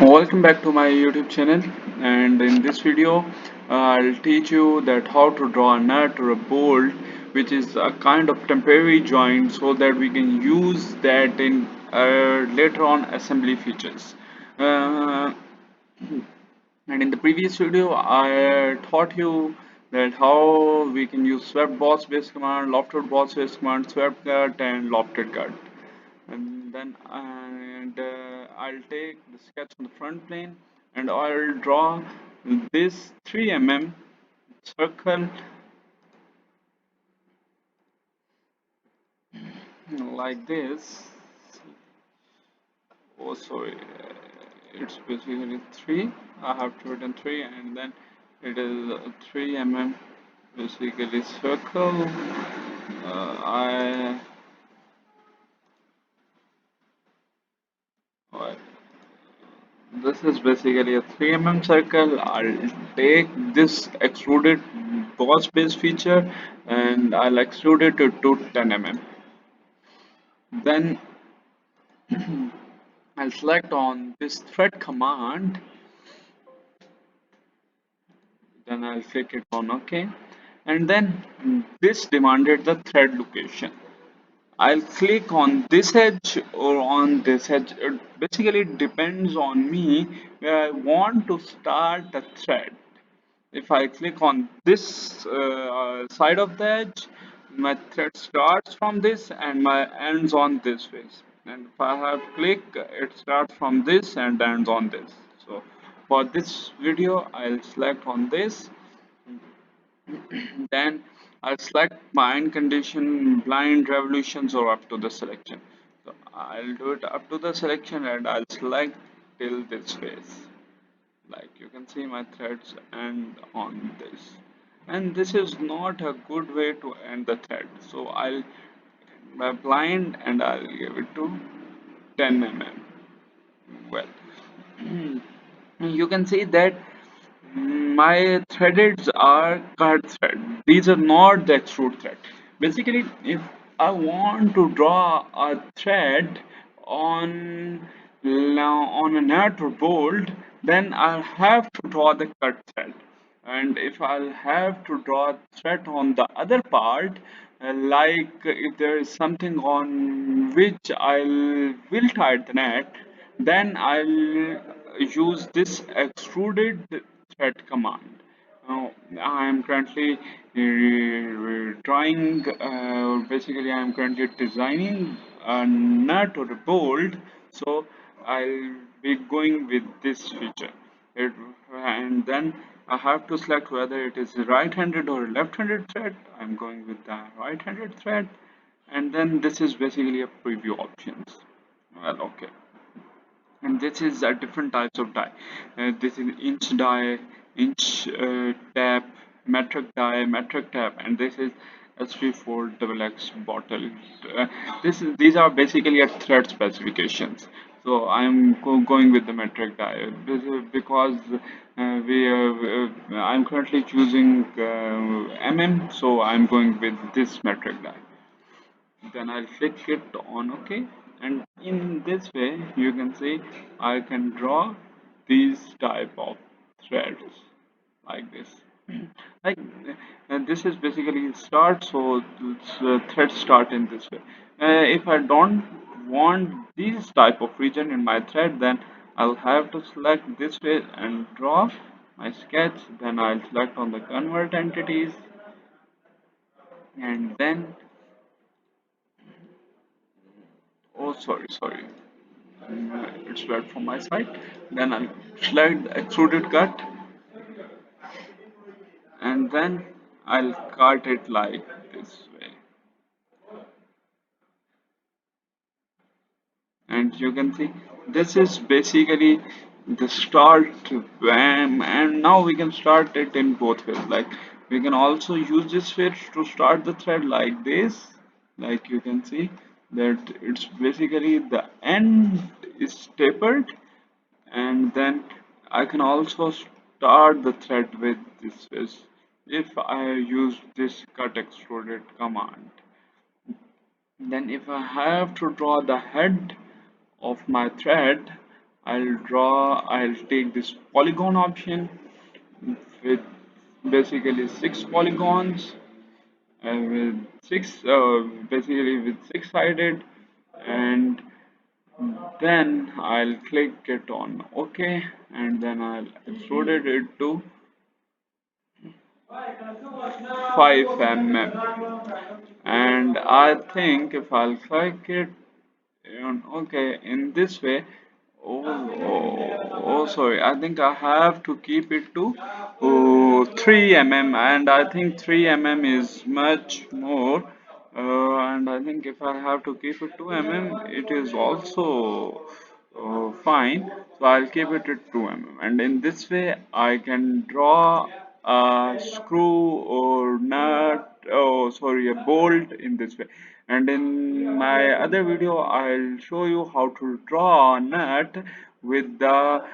Welcome back to my YouTube channel, and in this video I'll teach you that how to draw a nut or a bolt, which is a kind of temporary joint, so that we can use that in later on assembly features. uh, and in the previous video I taught you that how we can use swept boss base command, lofted boss base command, swept cut and lofted cut. And I'll take the sketch on the front plane and I'll draw this 3 mm circle like this. Oh, sorry, it's basically 3. I have to written 3, and then it is a 3 mm basically circle. I uh, This is basically a 3 mm circle. I'll take this extruded boss base feature and I'll extrude it to 10 mm. Then I'll select on this thread command, then I'll click it on OK. And then this demanded the thread location. I'll click on this edge or on this edge. It basically depends on me where I want to start the thread. If I click on this side of the edge, my thread starts from this and my ends on this face. And if I have click, it starts from this and ends on this. So for this video, I'll select on this. Then I'll select my end condition, blind revolutions or up to the selection. So I'll do it up to the selection and I'll select till this face. Like you can see my threads end on this, and this is not a good way to end the thread, so I'll by blind and I'll give it to 10 mm. Well, you can see that my threadeds are cut thread. These are not the extrude thread. Basically, if I want to draw a thread on on a nut or bolt, then I'll have to draw the cut thread. And if I'll have to draw a thread on the other part, like if there is something on which I'll will tie the net, then I'll use this extruded thread command. Now, I am currently drawing, basically I am currently designing a nut or a bolt, so I'll be going with this feature. It, and then I have to select whether it is right-handed or left-handed thread. I'm going with the right-handed thread, and then this is basically a preview options. Well, okay, and this is different types of die. This is inch die, inch tap, metric tap, and this is S34 double X bottle. Uh, these are basically a thread specifications. So I'm going with the metric die. This is because I'm currently choosing so I'm going with this metric die. Then I'll click it on OK, and in this way you can see I can draw these type of threads like this. Like and this is basically start, so threads start in this way. If I don't want these type of region in my thread, then I'll have to select this way and draw my sketch. Then I'll select on the convert entities, and then oh, sorry, it's red from my side. Then I'll select the extruded cut, and then I'll cut it like this way. And you can see this is basically the start bam, and now we can start it in both ways. Like we can also use this switch to start the thread like this. Like you can see that it's basically the end is tapered, and then I can also start the thread with this is if I use this cut extruded command. Then if I have to draw the head of my thread, I'll take this polygon option with basically six polygons, with basically with six sided, and then I'll click it on OK, and then I'll extrude it to 5 mm. And I think if I'll click it on OK in this way, sorry, I think I have to keep it to 3 mm, and I think 3 mm is much more. And I think if I have to keep it 2 mm, it is also fine. So I'll keep it at 2 mm, and in this way I can draw a screw or nut, oh sorry, a bolt in this way. And in my other video I'll show you how to draw a nut with the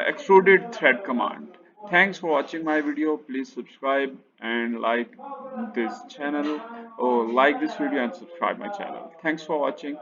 extruded thread command. Thanks for watching my video. Please subscribe and like this channel, or like this video and subscribe my channel. Thanks for watching.